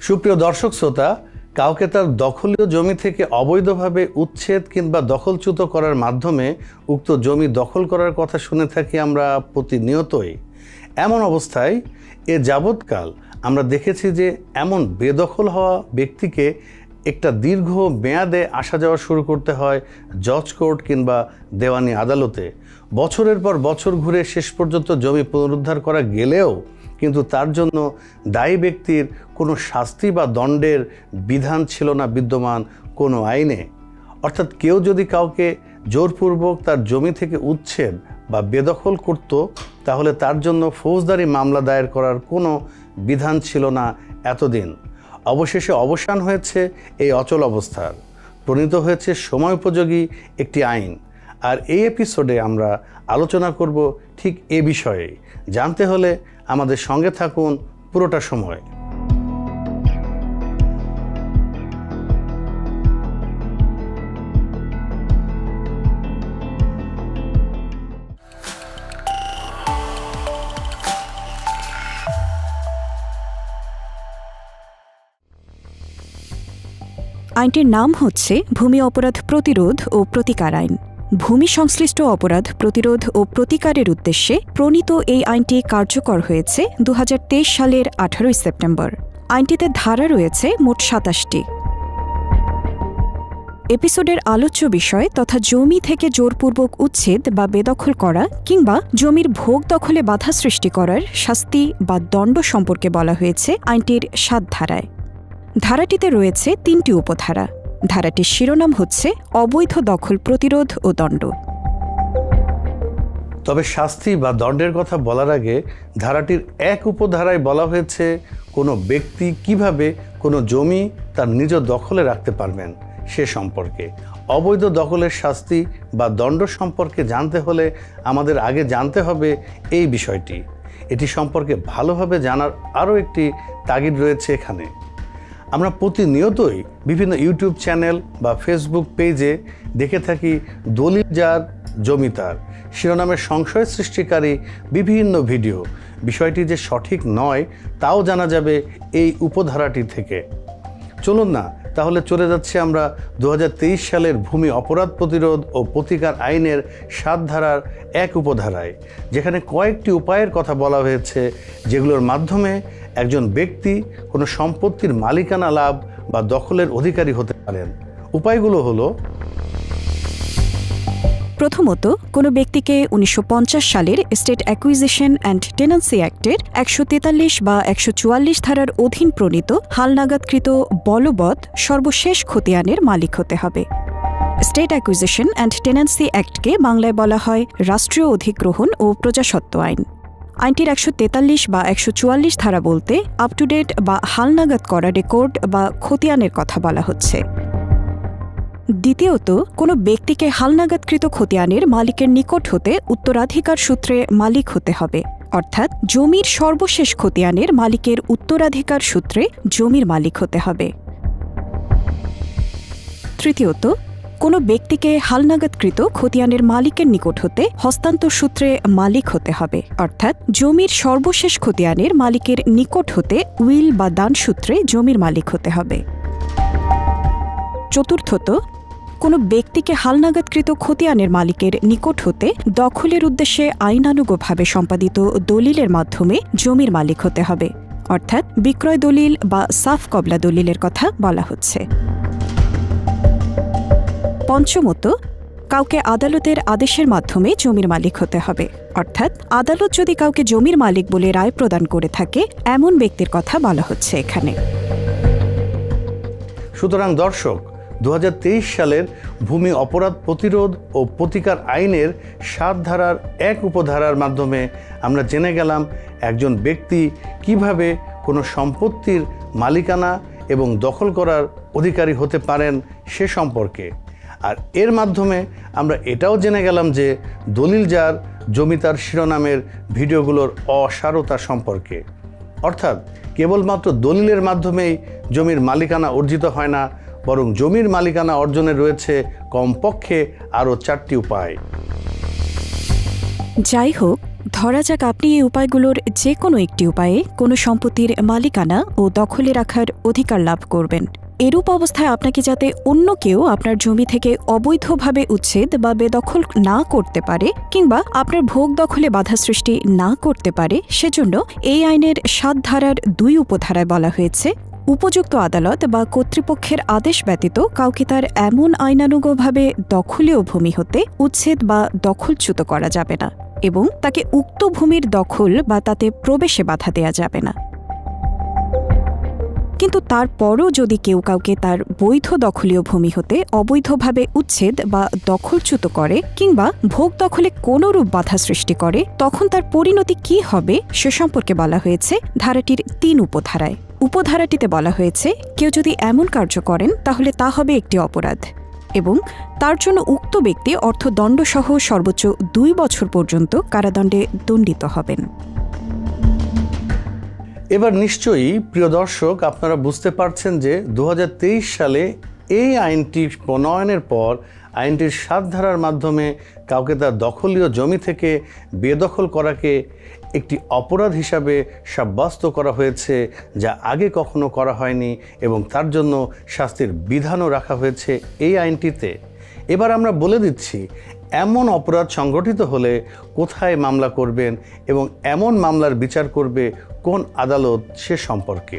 সুপ্রিয় দর্শক শ্রোতা, কাউকে তার দখলীয় জমি থেকে অবৈধভাবে উচ্ছেদ কিংবা দখলচ্যুত করার মাধ্যমে উক্ত জমি দখল করার কথা শুনে থাকি আমরা প্রতিনিয়তই। এমন অবস্থায় যাবৎকাল আমরা দেখেছি যে এমন বেদখল হওয়া ব্যক্তিকে একটা দীর্ঘ মেয়াদে আসা যাওয়া শুরু করতে হয় জজ কোর্ট কিংবা দেওয়ানি আদালতে। বছরের পর বছর ঘুরে শেষ পর্যন্ত জমি পুনরুদ্ধার করা গেলেও কিন্তু তার জন্য দায়ী ব্যক্তির কোনো শাস্তি বা দণ্ডের বিধান ছিল না বিদ্যমান কোনো আইনে। অর্থাৎ কেউ যদি কাউকে জোরপূর্বক তার জমি থেকে উচ্ছেদ বা বেদখল করত, তাহলে তার জন্য ফৌজদারি মামলা দায়ের করার কোনো বিধান ছিল না এতদিন। অবশেষে অবসান হয়েছে এই অচল অবস্থার, প্রণীত হয়েছে সময়োপযোগী একটি আইন। আর এই এপিসোডে আমরা আলোচনা করব ঠিক এ বিষয়ে। জানতে হলে আমাদের সঙ্গে থাকুন পুরোটা সময়। আইনটির নাম হচ্ছে ভূমি অপরাধ প্রতিরোধ ও প্রতিকার আইন। ভূমি সংশ্লিষ্ট অপরাধ প্রতিরোধ ও প্রতিকারের উদ্দেশ্যে প্রণীত এই আইনটি কার্যকর হয়েছে 2023 সালের 18 সেপ্টেম্বর। আইনটিতে ধারা রয়েছে মোট 27টি। এপিসোডের আলোচ্য বিষয় তথা জমি থেকে জোরপূর্বক উচ্ছেদ বা বেদখল করা কিংবা জমির ভোগ দখলে বাধা সৃষ্টি করার শাস্তি বা দণ্ড সম্পর্কে বলা হয়েছে আইনটির 7 ধারায়। ধারাটিতে রয়েছে 3টি উপধারা। ধারাটির শিরোনাম হচ্ছে অবৈধ দখল প্রতিরোধ ও দণ্ড। তবে শাস্তি বা দণ্ডের কথা বলার আগে ধারাটির এক উপধারায় বলা হয়েছে কোনো ব্যক্তি কিভাবে কোনো জমি তার নিজ দখলে রাখতে পারবেন সে সম্পর্কে। অবৈধ দখলের শাস্তি বা দণ্ড সম্পর্কে জানতে হলে আমাদের আগে জানতে হবে এই বিষয়টি। এটি সম্পর্কে ভালোভাবে জানার আরও একটি তাগিদ রয়েছে এখানে। আমরা প্রতিনিয়তই বিভিন্ন ইউটিউব চ্যানেল বা ফেসবুক পেজে দেখে থাকি দলিল যার জমি তার শিরোনামের সংশয় সৃষ্টিকারী বিভিন্ন ভিডিও। বিষয়টি যে সঠিক নয় তাও জানা যাবে এই উপধারাটি থেকে। চলুন না তাহলে চলে যাচ্ছি আমরা 2023 সালের ভূমি অপরাধ প্রতিরোধ ও প্রতিকার আইনের 7 ধারার এক উপধারায়, যেখানে কয়েকটি উপায়ের কথা বলা হয়েছে যেগুলোর মাধ্যমে একজন ব্যক্তি কোনো সম্পত্তির মালিকানা লাভ বা দখলের অধিকারী হতে পারেন। উপায়গুলো হলো: প্রথমত, কোনো ব্যক্তিকে 1950 সালের স্টেট অ্যাকুইজিশন অ্যান্ড টেন্যান্সি অ্যাক্টের 143 বা 144 ধারার অধীন প্রণীত হালনাগাদকৃত বলবৎ সর্বশেষ খতিয়ানের মালিক হতে হবে। স্টেট অ্যাকুইজিশন অ্যান্ড টেন্যান্সি অ্যাক্টকে বাংলায় বলা হয় রাষ্ট্রীয় অধিগ্রহণ ও প্রজাস্বত্ব আইন। আইনটির 143 বা 144 ধারা বলতে আপ টু ডেট বা হালনাগাদ করা রেকর্ড বা খতিয়ানের কথা বলা হচ্ছে। দ্বিতীয়ত, কোনো ব্যক্তিকে হালনাগাদকৃত খতিয়ানের মালিকের নিকট হতে উত্তরাধিকার সূত্রে মালিক হতে হবে, অর্থাৎ জমির সর্বশেষ খতিয়ানের মালিকের উত্তরাধিকার সূত্রে জমির মালিক হতে হবে। তৃতীয়ত, কোনো ব্যক্তিকে হালনাগাদকৃত খতিয়ানের মালিকের নিকট হতে হস্তান্তর সূত্রে মালিক হতে হবে, অর্থাৎ জমির সর্বশেষ খতিয়ানের মালিকের নিকট হতে উইল বা দান সূত্রে জমির মালিক হতে হবে। চতুর্থত, কোনো ব্যক্তিকে হালনাগাদকৃত খতিয়ানের মালিকের নিকট হতে দখলের উদ্দেশ্যে আইনানুগভাবে সম্পাদিত দলিলের মাধ্যমে জমির মালিক হতে হবে, অর্থাৎ বিক্রয় দলিল বা সাফ কবলা দলিলের কথা বলা হচ্ছে। পঞ্চমত, কাউকে আদালতের আদেশের মাধ্যমে জমির মালিক হতে হবে, অর্থাৎ আদালত যদি কাউকে জমির মালিক বলে রায় প্রদান করে থাকে এমন ব্যক্তির কথা বলা হচ্ছে এখানে। সুতরাং দর্শক, 2023 সালের ভূমি অপরাধ প্রতিরোধ ও প্রতিকার আইনের 7 ধারার এক উপধারার মাধ্যমে আমরা জেনে গেলাম একজন ব্যক্তি কিভাবে কোনো সম্পত্তির মালিকানা এবং দখল করার অধিকারী হতে পারেন সে সম্পর্কে। আর এর মাধ্যমে আমরা এটাও জেনে গেলাম যে দলিল যার জমি তার শিরোনামের ভিডিওগুলোর অসারতা সম্পর্কে। অর্থাৎ কেবলমাত্র দলিলের মাধ্যমেই জমির মালিকানা অর্জিত হয় না, বরং জমির মালিকানা অর্জনের রয়েছে কমপক্ষে আরও 4টি উপায়। যাই হোক, ধরা যাক আপনি এই উপায়গুলোর যে কোনো একটি উপায়ে কোনো সম্পত্তির মালিকানা ও দখলে রাখার অধিকার লাভ করবেন। এরূপ অবস্থায় আপনাকে যাতে অন্য কেউ আপনার জমি থেকে অবৈধভাবে উচ্ছেদ বা বেদখল না করতে পারে কিংবা আপনার ভোগ দখলে বাধা সৃষ্টি না করতে পারে, সেজন্য এই আইনের ৭ ধারার ২ উপধারায় বলা হয়েছে, উপযুক্ত আদালত বা কর্তৃপক্ষের আদেশ ব্যতীত কাউকে তার এমন আইনানুগভাবে দখলীয় ভূমি হতে উচ্ছেদ বা দখলচ্যুত করা যাবে না এবং তাকে উক্ত ভূমির দখল বা তাতে প্রবেশে বাধা দেয়া যাবে না। কিন্তু তারপরও যদি কেউ কাউকে তার বৈধ দখলীয় ভূমি হতে অবৈধভাবে উচ্ছেদ বা দখলচ্যুত করে কিংবা ভোগ দখলে কোনরূপ বাধা সৃষ্টি করে, তখন তার পরিণতি কি হবে সে সম্পর্কে বলা হয়েছে ধারাটির ৩ উপধারায়। উপধারাটিতে বলা হয়েছে, কেউ যদি এমন কার্য করেন তাহলে তা হবে একটি অপরাধ এবং তার জন্য উক্ত ব্যক্তি অর্থদণ্ডসহ সর্বোচ্চ ২ বছর পর্যন্ত কারাদণ্ডে দণ্ডিত হবেন। এবার নিশ্চয়ই প্রিয় দর্শক, আপনারা বুঝতে পারছেন যে ২০২৩ সালে এই আইনটি প্রণয়নের পর আইনটির ৭ ধারার মাধ্যমে কাউকে তার দখলীয় জমি থেকে বেদখল করাকে একটি অপরাধ হিসাবে সাব্যস্ত করা হয়েছে, যা আগে কখনো করা হয়নি এবং তার জন্য শাস্তির বিধানও রাখা হয়েছে এই আইনটিতে। এবার আমরা বলে দিচ্ছি এমন অপরাধ সংগঠিত হলে কোথায় মামলা করবেন এবং এমন মামলার বিচার করবে কোন আদালত সে সম্পর্কে।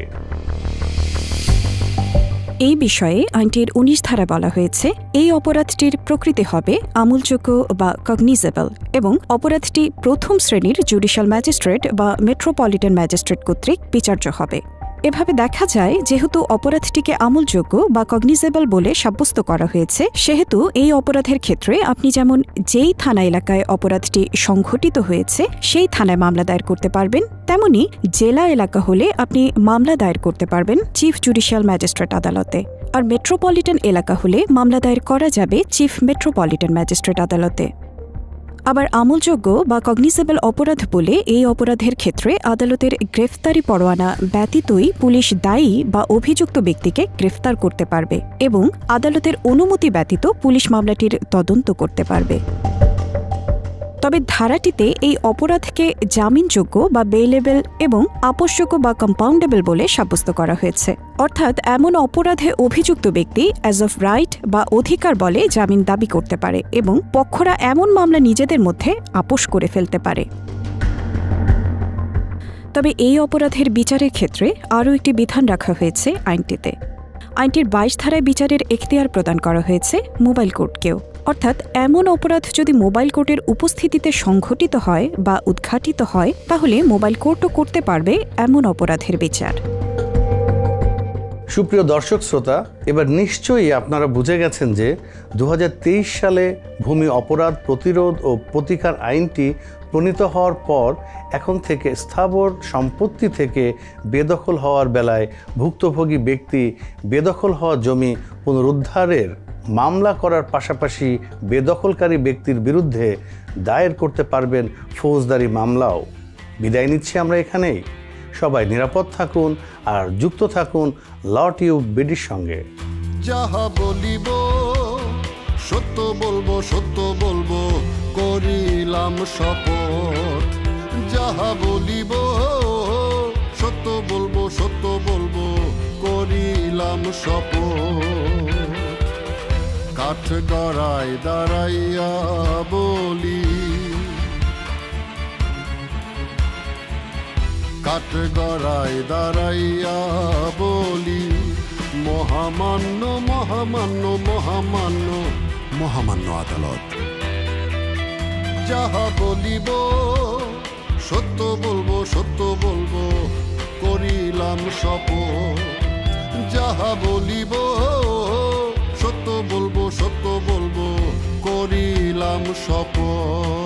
এই বিষয়ে আইনটির ১৯ ধারায় বলা হয়েছে, এই অপরাধটির প্রকৃতি হবে আমলযোগ্য বা কগনিজেবল এবং অপরাধটি প্রথম শ্রেণীর জুডিশিয়াল ম্যাজিস্ট্রেট বা মেট্রোপলিটন ম্যাজিস্ট্রেট কর্তৃক বিচার্য হবে। এভাবে দেখা যায়, যেহেতু অপরাধটিকে আমলযোগ্য বা কগনিজেবল বলে সাব্যস্ত করা হয়েছে, সেহেতু এই অপরাধের ক্ষেত্রে আপনি যেমন যেই থানা এলাকায় অপরাধটি সংঘটিত হয়েছে সেই থানায় মামলা দায়ের করতে পারবেন, তেমনি জেলা এলাকা হলে আপনি মামলা দায়ের করতে পারবেন চিফ জুডিশিয়াল ম্যাজিস্ট্রেট আদালতে, আর মেট্রোপলিটন এলাকা হলে মামলা দায়ের করা যাবে চিফ মেট্রোপলিটন ম্যাজিস্ট্রেট আদালতে। আবার আমলযোগ্য বা কগনিজেবল অপরাধ বলে এই অপরাধের ক্ষেত্রে আদালতের গ্রেফতারি পরোয়ানা ব্যতীতই পুলিশ দায়ী বা অভিযুক্ত ব্যক্তিকে গ্রেফতার করতে পারবে এবং আদালতের অনুমতি ব্যতীত পুলিশ মামলাটির তদন্ত করতে পারবে। তবে ধারাটিতে এই অপরাধকে জামিনযোগ্য বা বেইলেবল এবং আপোষযোগ্য বা কম্পাউন্ডেবল বলে সাব্যস্ত করা হয়েছে, অর্থাৎ এমন অপরাধে অভিযুক্ত ব্যক্তি অ্যাজ অফ রাইট বা অধিকার বলে জামিন দাবি করতে পারে এবং পক্ষরা এমন মামলা নিজেদের মধ্যে আপোষ করে ফেলতে পারে। তবে এই অপরাধের বিচারের ক্ষেত্রে আরও একটি বিধান রাখা হয়েছে আইনটিতে। আইনটির ২২ ধারায় বিচারের এখতিয়ার প্রদান করা হয়েছে মোবাইল কোর্টকেও, অর্থাৎ এমন অপরাধ যদি মোবাইল কোর্টের উপস্থিতিতে সংঘটিত হয় বা উদ্ঘাটিত হয়, তাহলে মোবাইল কোর্টও করতে পারবে এমন অপরাধের বিচার। সুপ্রিয় দর্শক শ্রোতা, এবার নিশ্চয়ই আপনারা বুঝে গেছেন যে ২০২৩ সালে ভূমি অপরাধ প্রতিরোধ ও প্রতিকার আইনটি প্রণীত হওয়ার পর এখন থেকে স্থাবর সম্পত্তি থেকে বেদখল হওয়ার বেলায় ভুক্তভোগী ব্যক্তি বেদখল হওয়া জমি পুনরুদ্ধারের মামলা করার পাশাপাশি বেদখলকারী ব্যক্তির বিরুদ্ধে দায়ের করতে পারবেন ফৌজদারি মামলাও। বিদায় নিচ্ছি আমরা এখানেই। সবাই নিরাপদ থাকুন আর যুক্ত থাকুন ল টিউব বিডির সঙ্গে। যাহা বলিব সত্য বলবো, সত্য বলবো, করিলাম শপথ। যাহা বলিব সত্য বলবো, সত্য বলবো, করিলাম শপথ। কাঠ গড়ায় দাঁড়াইয়া বলি, কাঠ গড়ায় দাঁড়াইয়া বলি, মহামান্য মহামান্য মহামান্য মহামান্য আদালত। যাহা বলিব সত্য বলবো, সত্য বলবো, করিলাম শপথ। যাহা বলিব সত্য বলবো, সত্য বলবো, করিলাম শপথ।